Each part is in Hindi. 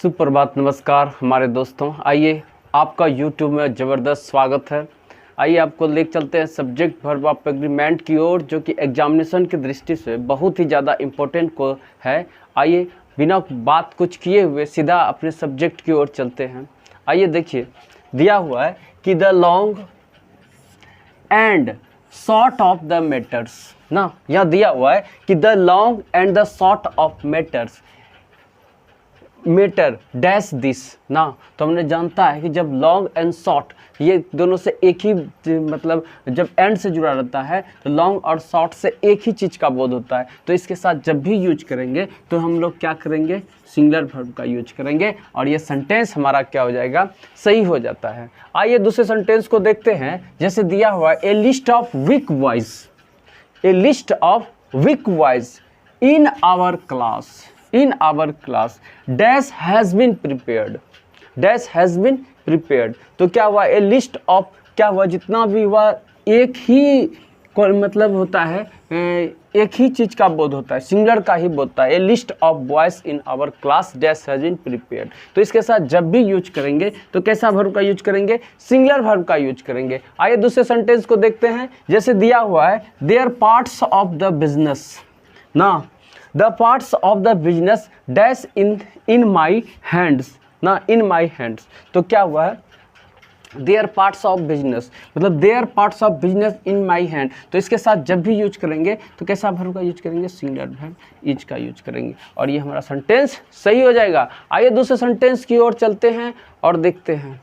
सुप्रभात, नमस्कार हमारे दोस्तों। आइए, आपका YouTube में ज़बरदस्त स्वागत है। आइए आपको ले चलते हैं सब्जेक्ट वर्ब ऑफ एग्रीमेंट की ओर, जो कि एग्जामिनेशन की दृष्टि से बहुत ही ज़्यादा इम्पोर्टेंट को है। आइए बिना बात कुछ किए हुए सीधा अपने सब्जेक्ट की ओर चलते हैं। आइए देखिए, दिया हुआ है कि the long and short of the matters ना, यहाँ दिया हुआ है कि the long and the short of matters matter dash this ना। तो हमने जानता है कि जब लॉन्ग एंड शॉर्ट ये दोनों से एक ही मतलब जब एंड से जुड़ा रहता है तो लॉन्ग और शॉर्ट से एक ही चीज़ का बोध होता है। तो इसके साथ जब भी यूज करेंगे तो हम लोग क्या करेंगे, सिंगुलर वर्ब का यूज करेंगे और ये सेंटेंस हमारा क्या हो जाएगा, सही हो जाता है। आइए दूसरे सेंटेंस को देखते हैं। जैसे दिया हुआ है a list of weak voice, a list of weak voice in our class, in our class dash has been prepared, dash has been prepared। तो क्या हुआ, a list of क्या हुआ, जितना भी हुआ एक ही मतलब होता है, एक ही चीज़ का बोध होता है, सिंगुलर का ही बोध होता है। A list of boys in our class dash has been prepared. तो इसके साथ जब भी यूज करेंगे तो कैसा वर्ब का यूज करेंगे, सिंगुलर वर्ब का यूज करेंगे। आइए दूसरे सेंटेंस को देखते हैं। जैसे दिया हुआ है their parts of the business ना, the parts of the business dash in my hands ना, इन माई हैंड्स। तो क्या हुआ है, देयर पार्ट्स ऑफ बिजनेस मतलब their parts of business in my hand. तो इसके साथ जब भी यूज करेंगे तो कैसा वर्ब का यूज करेंगे, सिंगुलर वर्ब इज का यूज करेंगे और ये हमारा सेंटेंस सही हो जाएगा। आइए दूसरे सेंटेंस की ओर चलते हैं और देखते हैं।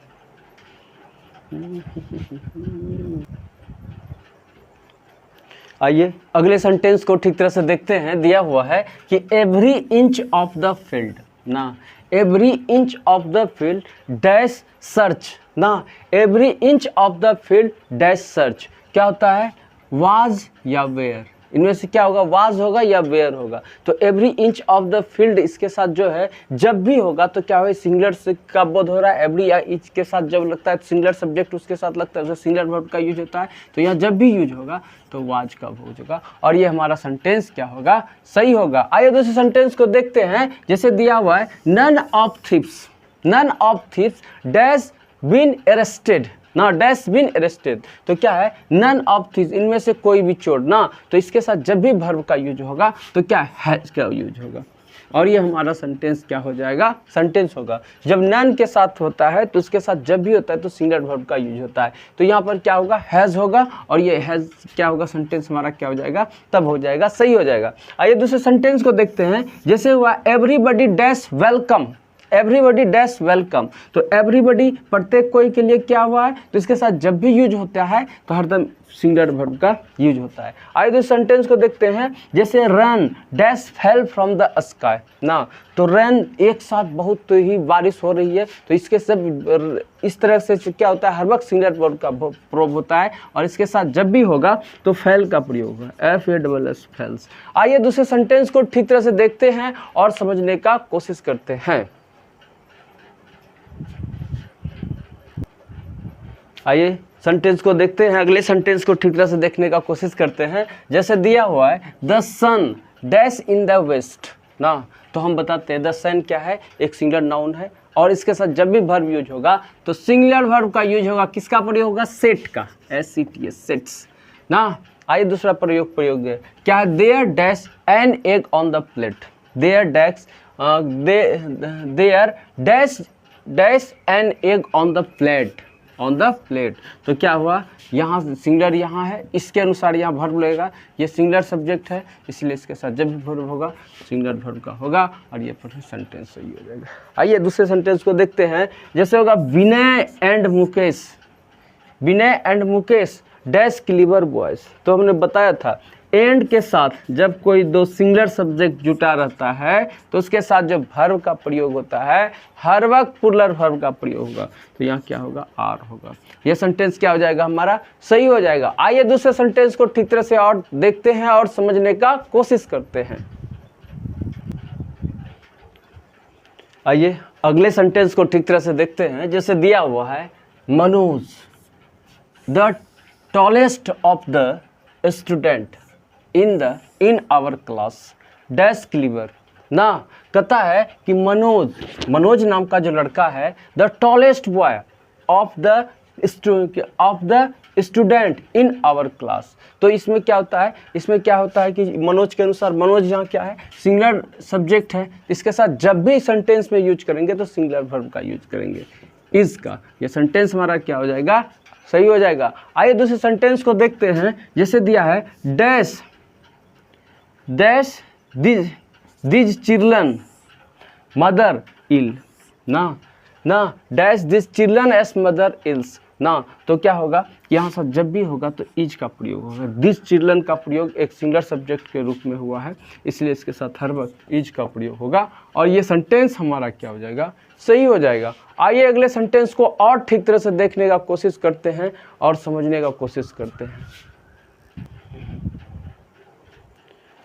आइए अगले सेंटेंस को ठीक तरह से देखते हैं। दिया हुआ है कि every inch of the field ना, every inch of the field dash search ना, every inch of the field dash search. क्या होता है, वाज या वेयर, इनमें से क्या होगा, वाज होगा या वेयर होगा। तो every inch of the field इसके साथ जो है जब भी होगा तो क्या होगा, सिंगुलर से का बोध हो रहा है। एवरी या इंच के साथ जब लगता है सिंगुलर सब्जेक्ट उसके साथ लगता है, उसे सिंगुलर वर्ब का यूज होता है। तो यहाँ जब भी यूज होगा तो वाज का यूज होगा और ये हमारा सेंटेंस क्या होगा, सही होगा। आइए दूसरे सेंटेंस को देखते हैं। जैसे दिया हुआ है none of thieves, none of thieves dash been arrested ना, डैश बीन अरेस्टेड। तो क्या है, नन ऑफ थीव्स इनमें से कोई भी चोर ना। तो इसके साथ जब भी वर्ब का यूज होगा तो क्या हैज का यूज होगा और ये हमारा सेंटेंस क्या हो जाएगा, सेंटेंस होगा। जब नन के साथ होता है तो उसके साथ जब भी होता है तो सिंगुलर वर्ब का यूज होता है। तो यहाँ पर क्या होगा, हैज होगा और ये हैज क्या होगा, सेंटेंस हमारा क्या हो जाएगा, तब हो जाएगा, सही हो जाएगा। आइए दूसरे सेंटेंस को देखते हैं। जैसे हुआ everybody dash welcome, everybody dash welcome. तो एवरीबडी प्रत्येक कोई के लिए क्या हुआ है, तो इसके साथ जब भी यूज होता है तो हरदम सिंगुलर वर्ब का यूज होता है। आइए दूसरे सेंटेंस को देखते हैं। जैसे run dash fell from the sky ना, तो रन एक साथ बहुत ही बारिश हो रही है तो इसके सब इस तरह से क्या होता है, हर वक्त सिंगुलर वर्ब का प्रयोग होता है और इसके साथ जब भी होगा तो फेल का प्रयोग होगा, FALS फेल्स। आइए दूसरे सेंटेंस को ठीक तरह से देखते हैं और समझने का कोशिश करते हैं। आइए सेंटेंस को देखते हैं, अगले सेंटेंस को ठीक तरह से देखने का कोशिश करते हैं। जैसे दिया हुआ है the sun dash in the west ना, तो हम बताते हैं द सन क्या है, एक सिंगुलर नाउन है और इसके साथ जब भी वर्ब यूज होगा तो सिंगुलर वर्ब का यूज होगा, किसका प्रयोग होगा, सेट का, SETS सेट्स ना। आइए दूसरा प्रयोग है क्या है, there dash an egg on the plate, there dash there dash an egg on the plate, on the plate. तो क्या हुआ, यहाँ सिंगुलर यहाँ है, इसके अनुसार यहाँ वर्ब लगेगा, ये सिंगुलर सब्जेक्ट है इसलिए इसके साथ जब भी वर्ब होगा सिंगुलर वर्ब का होगा और ये पर सेंटेंस सही हो जाएगा। आइए दूसरे सेंटेंस को देखते हैं। जैसे होगा Vinay and Mukesh, Vinay and Mukesh dash clever boys. तो हमने बताया था एंड के साथ जब कोई दो सिंगुलर सब्जेक्ट जुटा रहता है तो उसके साथ जो वर्ब का प्रयोग होता है हर वक्त प्लूरल वर्ब का प्रयोग होगा। तो यहाँ क्या होगा, आर होगा। यह सेंटेंस क्या हो जाएगा, हमारा सही हो जाएगा। आइए दूसरे सेंटेंस को ठीक तरह से और देखते हैं और समझने का कोशिश करते हैं। आइए अगले सेंटेंस को ठीक तरह से देखते हैं। जैसे दिया हुआ है Manoj the tallest of the student in our class dash clever ना, कहता है कि मनोज नाम का जो लड़का है, the tallest boy of the student in our class. तो इसमें क्या होता है, कि मनोज के अनुसार, मनोज यहाँ क्या है, सिंगुलर सब्जेक्ट है, इसके साथ जब भी सेंटेंस में यूज करेंगे तो सिंगुलर वर्ब का यूज करेंगे, इज का। ये सेंटेंस हमारा क्या हो जाएगा, सही हो जाएगा। आइए दूसरे सेंटेंस को देखते हैं, जैसे दिया है डैश दिस चिल्ड्रन मदर इल, ना dash this children S mother ills ना। तो क्या होगा, यहाँ सब जब भी होगा तो इज का प्रयोग होगा। दिस चिल्ड्रन का प्रयोग एक सिंगुलर सब्जेक्ट के रूप में हुआ है, इसलिए इसके साथ हर वक्त इज का प्रयोग होगा और ये सेंटेंस हमारा क्या हो जाएगा, सही हो जाएगा। आइए अगले सेंटेंस को और ठीक तरह से देखने का कोशिश करते हैं और समझने का कोशिश करते हैं।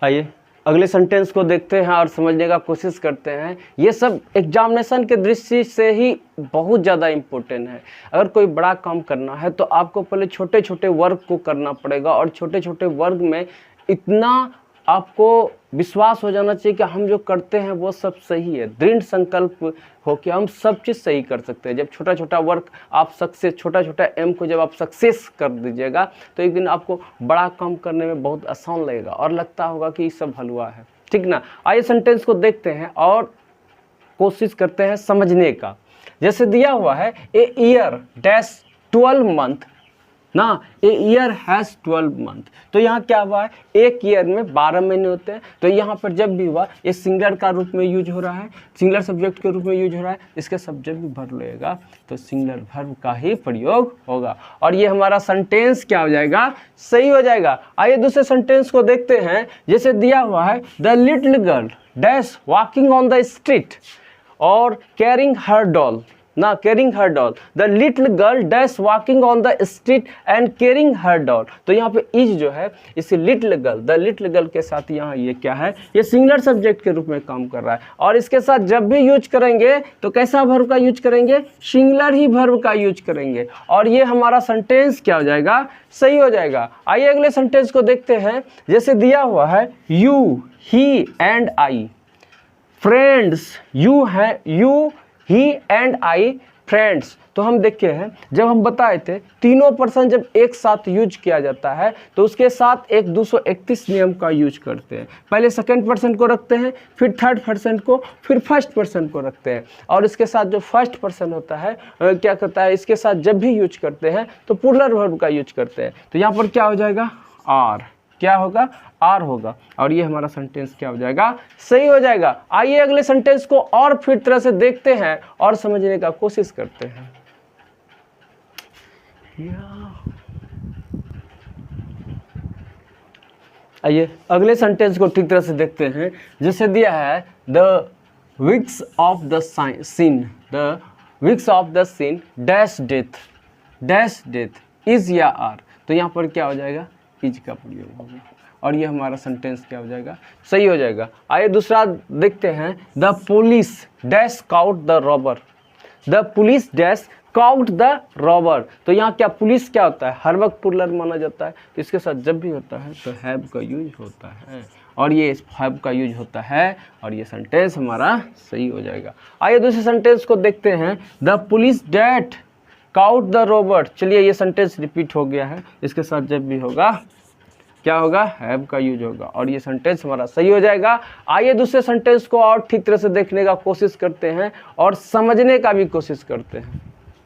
आइए अगले सेंटेंस को देखते हैं और समझने का कोशिश करते हैं। ये सब एग्जामिनेशन के दृष्टि से ही बहुत ज़्यादा इम्पोर्टेंट है। अगर कोई बड़ा काम करना है तो आपको पहले छोटे छोटे वर्ग को करना पड़ेगा और छोटे छोटे वर्ग में इतना आपको विश्वास हो जाना चाहिए कि हम जो करते हैं वो सब सही है, दृढ़ संकल्प हो कि हम सब चीज़ सही कर सकते हैं। जब छोटा छोटा वर्क आप सक्सेस, छोटा छोटा एम को जब आप सक्सेस कर दीजिएगा तो एक दिन आपको बड़ा काम करने में बहुत आसान लगेगा और लगता होगा कि ये सब हलवा है, ठीक ना। आइए सेंटेंस को देखते हैं और कोशिश करते हैं समझने का। जैसे दिया हुआ है ए ईयर डैश 12 मंथ ना, ए ईयर हैज़ 12 मंथ। तो यहाँ क्या हुआ है, एक ईयर में 12 महीने होते हैं। तो यहाँ पर जब भी हुआ ये सिंगुलर का रूप में यूज हो रहा है, सिंगुलर सब्जेक्ट के रूप में यूज हो रहा है, इसके सब जब भी वर्ब लगेगा तो सिंगुलर वर्ब का ही प्रयोग होगा और ये हमारा सेंटेंस क्या हो जाएगा, सही हो जाएगा। आइए दूसरे सेंटेंस को देखते हैं। जैसे दिया हुआ है the little girl dash walking on the street और कैरिंग हर डॉल ना, carrying her doll. The little girl dash walking on the street and carrying her doll. तो यहाँ पे इज जो है इसे little girl, the little girl के साथ यहाँ ये क्या है, ये सिंगुलर सब्जेक्ट के रूप में काम कर रहा है और इसके साथ जब भी यूज करेंगे तो कैसा वर्ब का यूज करेंगे, सिंगुलर ही वर्ब का यूज करेंगे और ये हमारा सेंटेंस क्या हो जाएगा, सही हो जाएगा। आइए अगले सेंटेंस को देखते हैं। जैसे दिया हुआ है you he and I friends, you he and I friends. तो हम देखे हैं जब हम बताए थे तीनों पर्सन जब एक साथ यूज किया जाता है तो उसके साथ एक 231 नियम का यूज करते हैं। पहले सेकंड पर्सन को रखते हैं, फिर थर्ड पर्सन को, फिर फर्स्ट पर्सन को रखते हैं और इसके साथ जो फर्स्ट पर्सन होता है क्या करता है, इसके साथ जब भी यूज करते हैं तो प्लूरल वर्ब का यूज करते हैं। तो यहाँ पर क्या हो जाएगा, आर, क्या होगा, आर होगा और ये हमारा सेंटेंस क्या हो जाएगा, सही हो जाएगा। आइए अगले सेंटेंस को और फिर तरह से देखते हैं और समझने का कोशिश करते हैं। आइए अगले सेंटेंस को ठीक तरह से देखते हैं। जैसे दिया है the weeks of the scene dash death is या आर। तो यहाँ पर क्या हो जाएगा, इज का प्रयोग होगा और ये हमारा सेंटेंस क्या हो जाएगा, सही हो जाएगा। आइए दूसरा देखते हैं। The police dash cout the robber, the police dash cout the robber. तो यहाँ क्या पुलिस क्या होता है, हर वक्त प्लूरल माना जाता है तो इसके साथ जब भी होता है तो हैव का यूज होता है और ये हैव का यूज होता है और ये सेंटेंस हमारा सही हो जाएगा। आइए दूसरे सेंटेंस को देखते हैं। The police that cout the robber. चलिए ये सेंटेंस रिपीट हो गया है, इसके साथ जब भी होगा क्या होगा, हैव का यूज होगा और ये सेंटेंस हमारा सही हो जाएगा। आइए दूसरे सेंटेंस को और ठीक तरह से देखने का कोशिश करते हैं और समझने का भी कोशिश करते हैं।